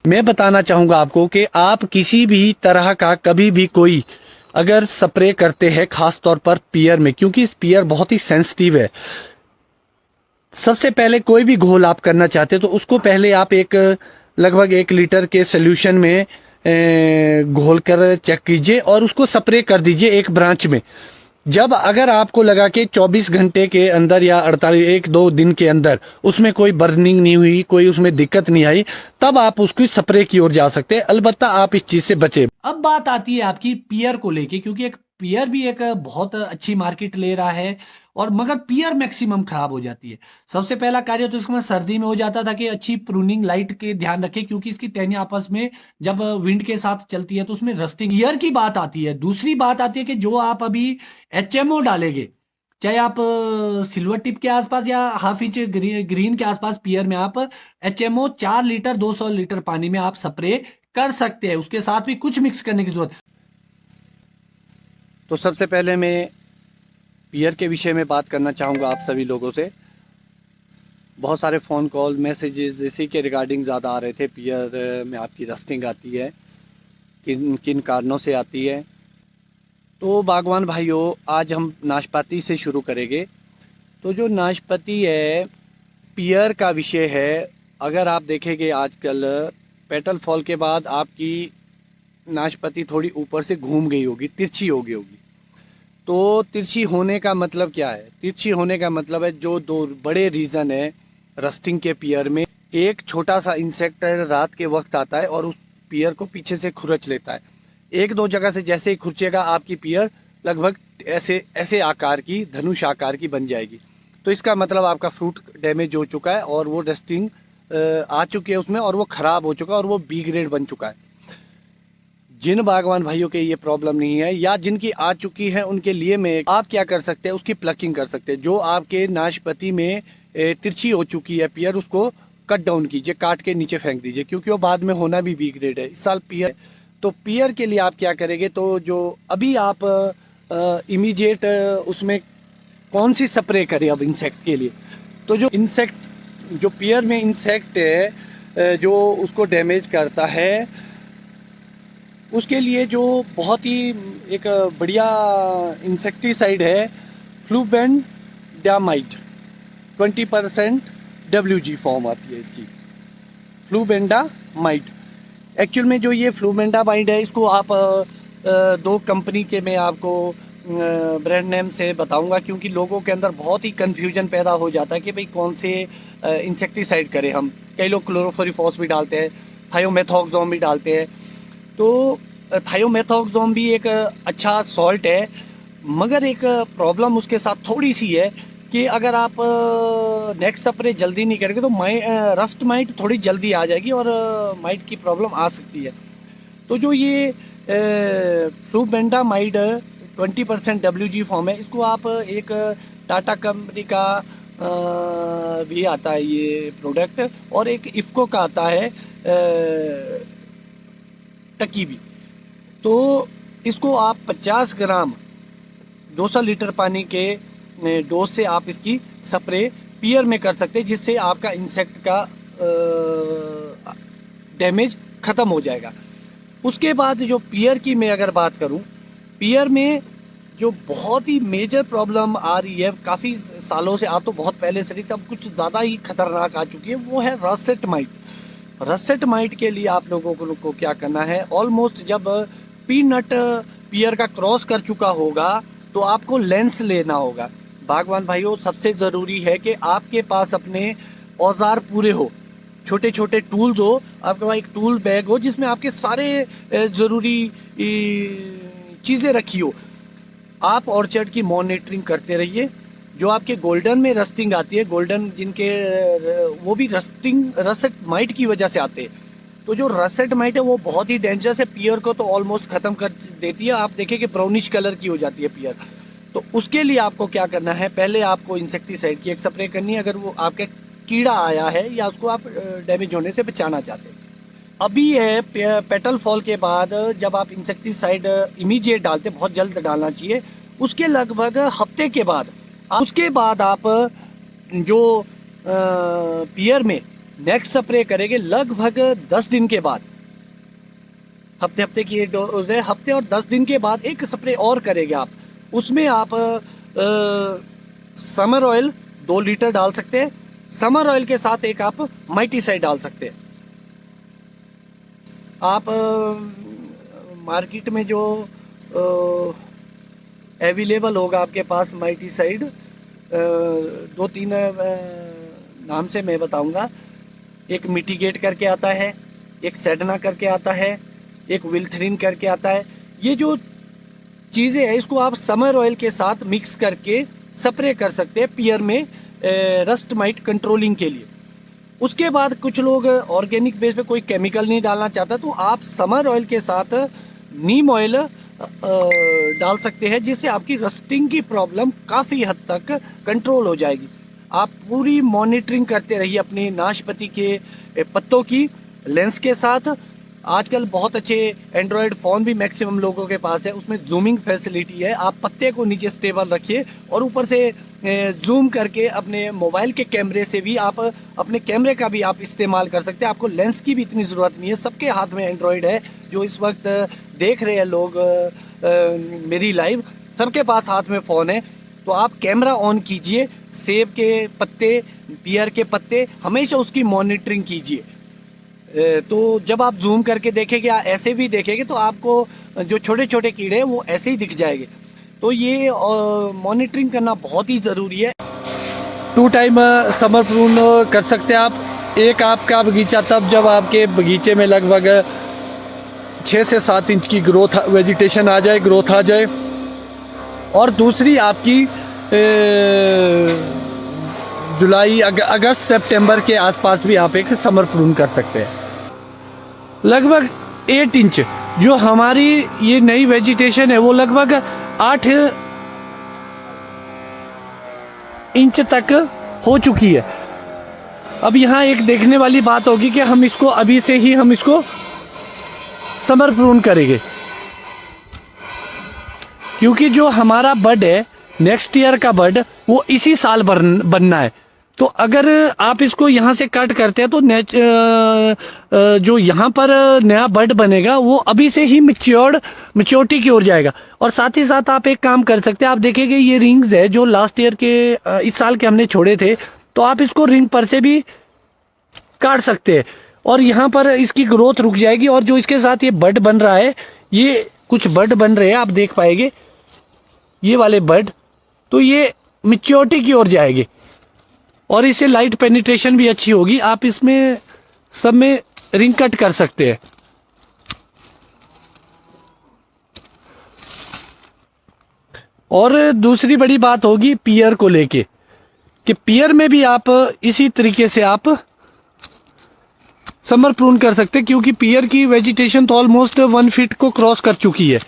मैं बताना चाहूंगा आपको कि आप किसी भी तरह का कभी भी कोई अगर स्प्रे करते हैं, खास तौर पर पियर में, क्योंकि पियर बहुत ही सेंसिटिव है। सबसे पहले कोई भी घोल आप करना चाहते हैं तो उसको पहले आप लगभग 1 लीटर के सोल्यूशन में घोल कर चेक कीजिए और उसको स्प्रे कर दीजिए एक ब्रांच में। जब अगर आपको लगा कि 24 घंटे के अंदर या 48 1-2 दिन के अंदर उसमें कोई बर्निंग नहीं हुई, कोई उसमें दिक्कत नहीं आई, तब आप उसकी स्प्रे की ओर जा सकते हैं। अलबत्ता आप इस चीज से बचे। अब बात आती है आपकी पियर को लेके, क्योंकि एक पियर भी एक बहुत अच्छी मार्केट ले रहा है और मगर पियर मैक्सिमम खराब हो जाती है। सबसे पहला कार्य तो इसमें सर्दी में हो जाता था कि अच्छी प्रूनिंग लाइट के ध्यान रखें, क्योंकि इसकी टहनियां आपस में जब विंड के साथ चलती है तो उसमें रस्टिंग पियर की बात आती है। दूसरी बात आती है कि जो आप अभी एचएमओ डालेंगे, चाहे आप सिल्वर टिप के आसपास या हाफ इंच ग्रीन के आसपास पियर में आप एचएमओ 4 लीटर 200 लीटर पानी में आप स्प्रे कर सकते हैं। उसके साथ भी कुछ मिक्स करने की जरूरत। तो सबसे पहले मैं पियर के विषय में बात करना चाहूँगा आप सभी लोगों से। बहुत सारे फ़ोन कॉल मैसेजेस इसी के रिगार्डिंग ज़्यादा आ रहे थे। पियर में आपकी रस्टिंग आती है, किन किन कारणों से आती है। तो बागवान भाइयों, आज हम नाशपाती से शुरू करेंगे। तो जो नाशपाती है, पियर का विषय है। अगर आप देखेंगे आजकल पेटल फॉल के बाद आपकी नाशपाती थोड़ी ऊपर से घूम गई होगी, तिरछी हो गई होगी। तो तिरछी होने का मतलब क्या है? तिरछी होने का मतलब है जो दो बड़े रीज़न है रस्टिंग के पियर में। एक छोटा सा इंसेक्ट रात के वक्त आता है और उस पियर को पीछे से खुरच लेता है। 1-2 जगह से जैसे ही खुरचेगा आपकी पियर लगभग ऐसे ऐसे आकार की, धनुष आकार की बन जाएगी। तो इसका मतलब आपका फ्रूट डैमेज हो चुका है और वो रस्टिंग आ चुकी है उसमें, और वो ख़राब हो चुका है और वो बी ग्रेड बन चुका है। जिन बागवान भाइयों के ये प्रॉब्लम नहीं है या जिनकी आ चुकी है, उनके लिए मैं आप क्या कर सकते हैं, उसकी प्लकिंग कर सकते हैं। जो आपके नाशपाती में तिरछी हो चुकी है पियर, उसको कट डाउन कीजिए, काट के नीचे फेंक दीजिए, क्योंकि वो बाद में होना भी बी ग्रेड है। इस साल पियर, तो पियर के लिए आप क्या करेंगे, तो जो अभी आप इमीडिएट उसमें कौन सी स्प्रे करें अब इंसेक्ट के लिए। तो जो इंसेक्ट, जो पियर में इंसेक्ट है जो उसको डैमेज करता है, उसके लिए जो बहुत ही एक बढ़िया इंसेक्टिसाइड है फ्लूबेंडामाइड। 20% WG फॉर्म आती है इसकी, फ्लूबेंडामाइड। एक्चुअल में जो ये फ्लूबेंडामाइड है, इसको आप 2 कंपनी के मैं आपको ब्रांड नेम से बताऊंगा, क्योंकि लोगों के अंदर बहुत ही कन्फ्यूजन पैदा हो जाता है कि भाई कौन से इंसेक्टिसाइड करें हम। कई लोग क्लोरोफोरिफॉस भी डालते हैं, थायोमेथोक्सोम भी डालते हैं। तो थायोमेथोक्सोम भी एक अच्छा सॉल्ट है, मगर एक प्रॉब्लम उसके साथ थोड़ी सी है कि अगर आप नेक्स्ट स्प्रे जल्दी नहीं करेंगे तो रस्ट माइट थोड़ी जल्दी आ जाएगी और माइट की प्रॉब्लम आ सकती है। तो जो ये फ्लूबेंडामाइड 20% WG फॉर्म है, इसको आप एक टाटा कंपनी का भी आता है ये प्रोडक्ट, और एक इफ़को का आता है टकी भी। तो इसको आप 50 ग्राम 200 लीटर पानी के डोज से आप इसकी स्प्रे पियर में कर सकते हैं, जिससे आपका इंसेक्ट का डैमेज ख़त्म हो जाएगा। उसके बाद जो पियर की मैं अगर बात करूं, पियर में जो बहुत ही मेजर प्रॉब्लम आ रही है काफ़ी सालों से, आ तो बहुत पहले से नहीं, तब कुछ ज़्यादा ही खतरनाक आ चुकी है, वो है रसेट माइट। रसेट माइट के लिए आप लोगों को क्या करना है, ऑलमोस्ट जब पीनट पियर का क्रॉस कर चुका होगा तो आपको लेंस लेना होगा। बागवान भाइयों, सबसे ज़रूरी है कि आपके पास अपने औजार पूरे हो, छोटे छोटे टूल्स हो, आपके पास एक टूल बैग हो जिसमें आपके सारे ज़रूरी चीज़ें रखी हो। आप ऑर्चर्ड की मॉनिटरिंग करते रहिए। जो आपके गोल्डन में रस्टिंग आती है, गोल्डन जिनके वो भी रसेट माइट की वजह से आते हैं। तो जो रसेट माइट है वो बहुत ही डेंजरस है, पियर को तो ऑलमोस्ट ख़त्म कर देती है। आप देखें कि ब्राउनिश कलर की हो जाती है पियर। तो उसके लिए आपको क्या करना है, पहले आपको इंसेक्टिसाइड की एक स्प्रे करनी है, अगर वो आपके कीड़ा आया है या उसको आप डैमेज होने से बचाना चाहते हैं। अभी है पेटल फॉल के बाद जब आप इंसेक्टिसाइड इमीडिएट डालते, बहुत जल्द डालना चाहिए, उसके लगभग हफ्ते के बाद, उसके बाद आप जो पियर में नेक्स्ट स्प्रे करेंगे लगभग 10 दिन के बाद। हफ्ते हफ्ते की एक डोज है, हफ्ते और 10 दिन के बाद एक स्प्रे और करेंगे आप। उसमें आप समर ऑयल 2 लीटर डाल सकते हैं। समर ऑयल के साथ एक आप माइटीसाइड डाल सकते हैं। आप मार्केट में जो अवेलेबल होगा आपके पास माइटीसाइड, 2-3 नाम से मैं बताऊंगा। एक मिटिगेट करके आता है, एक सेडना करके आता है, एक विल्थरिन करके आता है। ये जो चीज़ें हैं इसको आप समर ऑयल के साथ मिक्स करके स्प्रे कर सकते हैं पियर में रस्ट माइट कंट्रोलिंग के लिए। उसके बाद कुछ लोग ऑर्गेनिक बेस पे कोई केमिकल नहीं डालना चाहता, तो आप समर ऑयल के साथ नीम ऑयल डाल सकते हैं, जिससे आपकी रस्टिंग की प्रॉब्लम काफ़ी हद तक कंट्रोल हो जाएगी। आप पूरी मॉनिटरिंग करते रहिए अपने नाशपाती के पत्तों की लेंस के साथ। आजकल बहुत अच्छे एंड्रॉयड फ़ोन भी मैक्सिमम लोगों के पास है, उसमें जूमिंग फैसिलिटी है। आप पत्ते को नीचे स्टेबल रखिए और ऊपर से जूम करके अपने मोबाइल के कैमरे से भी आप अपने कैमरे का भी आप इस्तेमाल कर सकते हैं। आपको लेंस की भी इतनी ज़रूरत नहीं है। सबके हाथ में एंड्रॉयड है, जो इस वक्त देख रहे हैं लोग मेरी लाइव, सबके पास हाथ में फ़ोन है। तो आप कैमरा ऑन कीजिए, सेब के पत्ते, पियर के पत्ते, हमेशा उसकी मॉनिटरिंग कीजिए। तो जब आप जूम करके देखेंगे या ऐसे भी देखेंगे तो आपको जो छोटे छोटे कीड़े हैं वो ऐसे ही दिख जाएंगे। तो ये मॉनिटरिंग करना बहुत ही ज़रूरी है। 2 टाइम समर प्रून कर सकते हैं आप। एक आपका बगीचा तब जब आपके बगीचे में लगभग 6 से 7 इंच की ग्रोथ वेजिटेशन आ जाए, ग्रोथ आ जाए। और दूसरी आपकी जुलाई, अगस्त, सितंबर के आसपास भी आप एक समर प्रून कर सकते हैं। लगभग 8 इंच जो हमारी ये नई वेजिटेशन है वो लगभग 8 इंच तक हो चुकी है। अब यहाँ एक देखने वाली बात होगी कि हम इसको अभी से ही हम इसको समर प्रून करेंगे, क्योंकि जो हमारा बड है नेक्स्ट ईयर का बड वो इसी साल बनना है। तो अगर आप इसको यहाँ से कट करते हैं तो जो यहाँ पर नया बड बनेगा वो अभी से ही मैच्योरिटी की ओर जाएगा। और साथ ही साथ आप एक काम कर सकते हैं, आप देखेंगे ये रिंग्स है जो लास्ट ईयर के इस साल के हमने छोड़े थे, तो आप इसको रिंग पर से भी काट सकते हैं और यहाँ पर इसकी ग्रोथ रुक जाएगी। और जो इसके साथ ये बड बन रहा है, ये कुछ बड बन रहे हैं, आप देख पाएंगे ये वाले बड, तो ये मैच्योरिटी की ओर जाएंगे और इससे लाइट पेनिट्रेशन भी अच्छी होगी। आप इसमें सब में रिंग कट कर सकते हैं। और दूसरी बड़ी बात होगी पियर को लेके, कि पियर में भी आप इसी तरीके से आप समर प्रून कर सकते हैं, क्योंकि पियर की वेजिटेशन तो ऑलमोस्ट 1 फीट को क्रॉस कर चुकी है।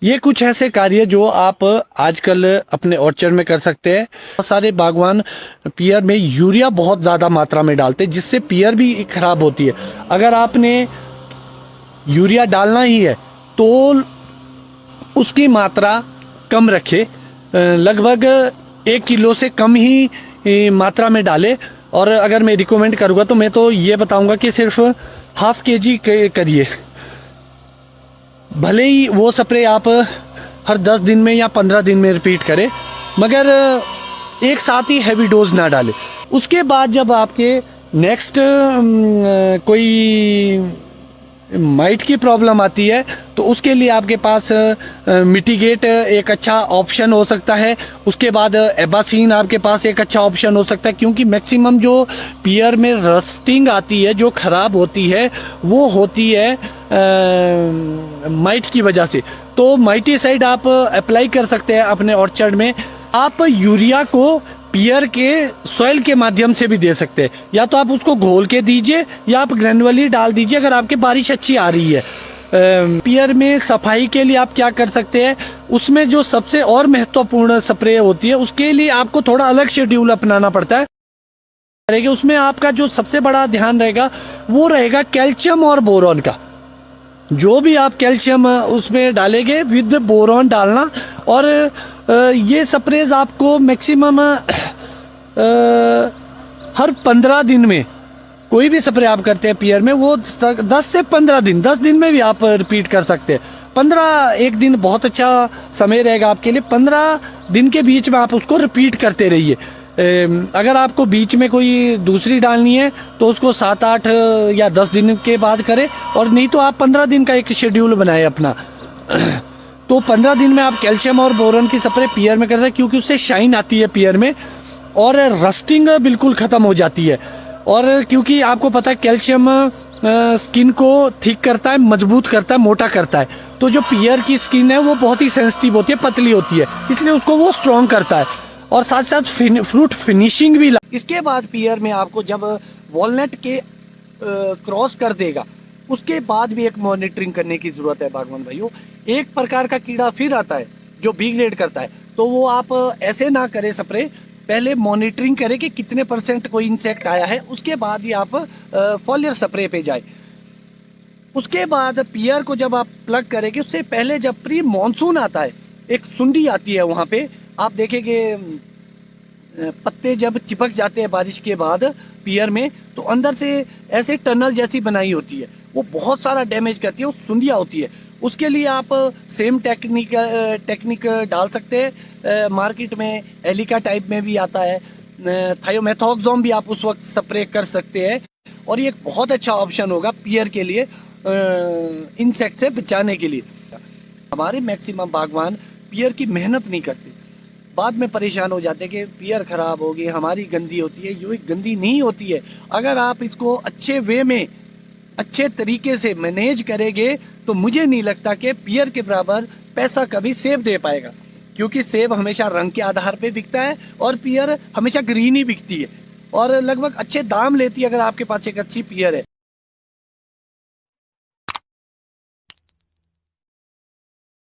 ये कुछ ऐसे कार्य जो आप आजकल अपने ऑर्चर्ड में कर सकते हैं। बहुत सारे बागवान पियर में यूरिया बहुत ज़्यादा मात्रा में डालते हैं, जिससे पियर भी खराब होती है। अगर आपने यूरिया डालना ही है तो उसकी मात्रा कम रखे, लगभग 1 किलो से कम ही मात्रा में डाले। और अगर मैं रिकमेंड करूँगा तो मैं तो ये बताऊँगा कि सिर्फ ½ kg करिए। भले ही वो स्प्रे आप हर 10 दिन में या 15 दिन में रिपीट करें, मगर एक साथ ही हैवी डोज ना डालें। उसके बाद जब आपके नेक्स्ट कोई माइट की प्रॉब्लम आती है तो उसके लिए आपके पास मिटिगेट एक अच्छा ऑप्शन हो सकता है। उसके बाद एबासीन आपके पास एक अच्छा ऑप्शन हो सकता है, क्योंकि मैक्सिमम जो पियर में रस्टिंग आती है, जो खराब होती है, वो होती है माइट की वजह से। तो माइटीसाइड आप अप्लाई कर सकते हैं अपने ऑर्चर्ड में। आप यूरिया को पियर के सॉइल के माध्यम से भी दे सकते हैं, या तो आप उसको घोल के दीजिए या आप ग्रेनुअली डाल दीजिए अगर आपके बारिश अच्छी आ रही है। पियर में सफाई के लिए आप क्या कर सकते हैं, उसमें जो सबसे और महत्वपूर्ण स्प्रे होती है उसके लिए आपको थोड़ा अलग शेड्यूल अपनाना पड़ता है। उसमें आपका जो सबसे बड़ा ध्यान रहेगा वो रहेगा कैल्शियम और बोरॉन का। जो भी आप कैल्शियम उसमें डालेंगे विद बोरॉन डालना। और ये स्प्रेज आपको मैक्सिमम हर 15 दिन में, कोई भी स्प्रे आप करते हैं पियर में वो 10 से 15 दिन, 10 दिन में भी आप रिपीट कर सकते हैं। 15 एक दिन बहुत अच्छा समय रहेगा आपके लिए। 15 दिन के बीच में आप उसको रिपीट करते रहिए। अगर आपको बीच में कोई दूसरी डालनी है तो उसको 7, 8 या 10 दिन के बाद करें, और नहीं तो आप 15 दिन का एक शेड्यूल बनाए अपना। तो 15 दिन में आप कैल्शियम और बोरॉन की स्प्रे पियर में कर सकते हैं, क्योंकि उससे शाइन आती है पियर में और रस्टिंग बिल्कुल खत्म हो जाती है। और क्योंकि आपको पता है कैल्शियम स्किन को थिक करता है, मजबूत करता है, मोटा करता है। तो जो पियर की स्किन है वो बहुत ही सेंसिटिव होती है, पतली होती है, इसलिए उसको वो स्ट्रॉन्ग करता है। और साथ साथ फ्रूट फिनिशिंग भी। इसके बाद पियर में आपको जब वॉलनट के क्रॉस कर देगा उसके बाद भी एक मॉनिटरिंग करने की जरूरत है बागवान भाइयों। एक प्रकार का कीड़ा फिर आता है जो बी ग्रेड करता है, तो वो आप ऐसे ना करें स्प्रे, पहले मॉनिटरिंग करें कि कितने % कोई इंसेक्ट आया है, उसके बाद ही आप फॉलियर स्प्रे पे जाए। उसके बाद पियर को जब आप प्लग करेंगे उससे पहले जब प्री मॉनसून आता है, एक सुंडी आती है वहाँ पे, आप देखेंगे पत्ते जब चिपक जाते हैं बारिश के बाद पियर में, तो अंदर से ऐसे टनल जैसी बनाई होती है, वो बहुत सारा डैमेज करती है, वो सुंडिया होती है। उसके लिए आप सेम टेक्निक डाल सकते हैं। मार्केट में एलिका टाइप में भी आता है, थायोमेथोक्सोम भी आप उस वक्त स्प्रे कर सकते हैं। और ये एक बहुत अच्छा ऑप्शन होगा पियर के लिए, इंसेक्ट से बचाने के लिए। हमारे मैक्सिमम बागवान पियर की मेहनत नहीं करते, बाद में परेशान हो जाते हैं कि पियर खराब होगी, हमारी गंदी होती है। ये गंदी नहीं होती है, अगर आप इसको अच्छे वे में, अच्छे तरीके से मैनेज करेंगे तो मुझे नहीं लगता कि पियर के बराबर पैसा कभी सेब दे पाएगा। क्योंकि सेब हमेशा रंग के आधार पे बिकता है और पियर हमेशा ग्रीन ही बिकती है, और लगभग अच्छे दाम लेती है अगर आपके पास एक अच्छी पियर है।